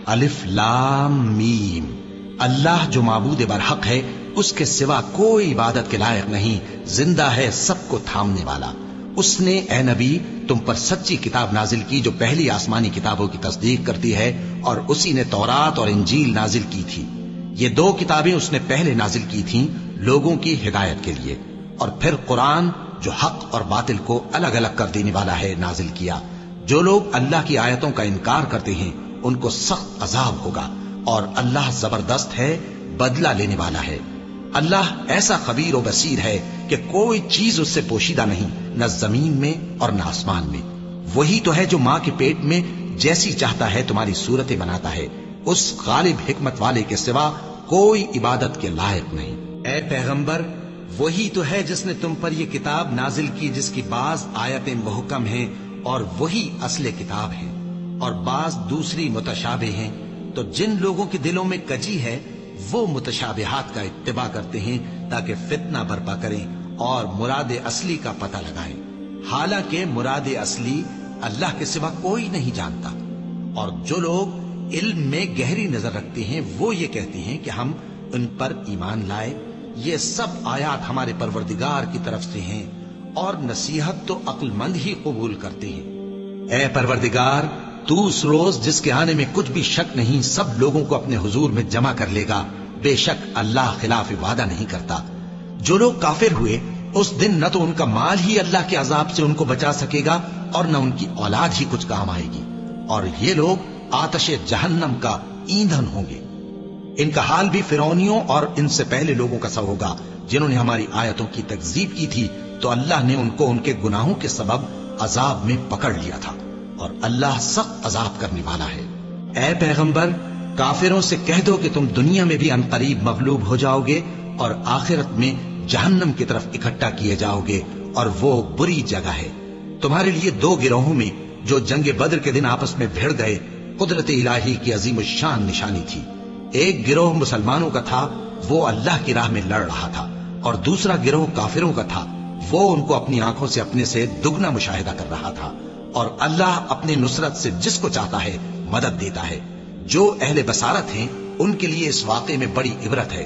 الف لام میم، اللہ جو معبود برحق ہے اس کے سوا کوئی عبادت کے لائق نہیں، زندہ ہے سب کو تھامنے والا۔ اس نے اے نبی تم پر سچی کتاب نازل کی جو پہلی آسمانی کتابوں کی تصدیق کرتی ہے، اور اسی نے تورات اور انجیل نازل کی تھی۔ یہ دو کتابیں اس نے پہلے نازل کی تھیں لوگوں کی ہدایت کے لیے، اور پھر قرآن جو حق اور باطل کو الگ الگ کر دینے والا ہے نازل کیا۔ جو لوگ اللہ کی آیتوں کا انکار کرتے ہیں ان کو سخت عذاب ہوگا، اور اللہ زبردست ہے، بدلہ لینے والا ہے۔ اللہ ایسا خبیر و بصیر ہے کہ کوئی چیز اس سے پوشیدہ نہیں، نہ زمین میں اور نہ آسمان میں۔ وہی تو ہے جو ماں کے پیٹ میں جیسی چاہتا ہے تمہاری صورتیں بناتا ہے، اس غالب حکمت والے کے سوا کوئی عبادت کے لائق نہیں۔ اے پیغمبر، وہی تو ہے جس نے تم پر یہ کتاب نازل کی جس کی بعض آیتیں محکم ہیں اور وہی اصل کتاب ہیں، اور بعض دوسری متشابہ ہیں۔ تو جن لوگوں کے دلوں میں کجی ہے وہ متشابہات کا اتباع کرتے ہیں تاکہ فتنہ برپا کریں اور مراد اصلی کا پتہ لگائیں، حالانکہ مراد اصلی اللہ کے سوا کوئی نہیں جانتا۔ اور جو لوگ علم میں گہری نظر رکھتے ہیں وہ یہ کہتے ہیں کہ ہم ان پر ایمان لائے، یہ سب آیات ہمارے پروردگار کی طرف سے ہیں، اور نصیحت تو عقل مند ہی قبول کرتے ہیں۔ اے پروردگار، تو اس روز جس کے آنے میں کچھ بھی شک نہیں سب لوگوں کو اپنے حضور میں جمع کر لے گا، بے شک اللہ خلاف وعدہ نہیں کرتا۔ جو لوگ کافر ہوئے اس دن نہ تو ان کا مال ہی اللہ کے عذاب سے ان کو بچا سکے گا اور نہ ان کی اولاد ہی کچھ کام آئے گی، اور یہ لوگ آتش جہنم کا ایندھن ہوں گے۔ ان کا حال بھی فرعونیوں اور ان سے پہلے لوگوں کا سا ہوگا جنہوں نے ہماری آیتوں کی تکذیب کی تھی، تو اللہ نے ان کو ان کے گناہوں کے سبب عذاب میں پکڑ لیا تھا، اور اللہ سخت عذاب کرنے والا ہے۔ اے پیغمبر، کافروں سے کہہ دو کہ تم دنیا میں بھی عنقریب مغلوب ہو جاؤ گے اور آخرت میں جہنم کی طرف اکٹھا کیے جاؤ گے، اور وہ بری جگہ ہے۔ تمہارے لیے دو گروہوں میں جو جنگ بدر کے دن آپس میں بھیڑ گئے قدرت الہی کی عظیم الشان نشانی تھی۔ ایک گروہ مسلمانوں کا تھا، وہ اللہ کی راہ میں لڑ رہا تھا، اور دوسرا گروہ کافروں کا تھا، وہ ان کو اپنی آنکھوں سے اپنے سے دگنا مشاہدہ کر رہا تھا۔ اور اللہ اپنی نصرت سے جس کو چاہتا ہے مدد دیتا ہے۔ جو اہل بصارت ہیں ان کے لیے اس واقعے میں بڑی عبرت ہے۔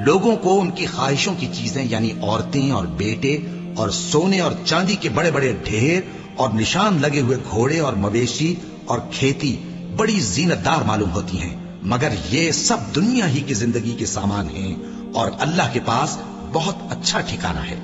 لوگوں کو ان کی خواہشوں کی چیزیں یعنی عورتیں اور بیٹے اور سونے اور چاندی کے بڑے بڑے ڈھیر اور نشان لگے ہوئے گھوڑے اور مویشی اور کھیتی بڑی زینت دار معلوم ہوتی ہیں، مگر یہ سب دنیا ہی کی زندگی کے سامان ہیں، اور اللہ کے پاس بہت اچھا ٹھکانہ ہے۔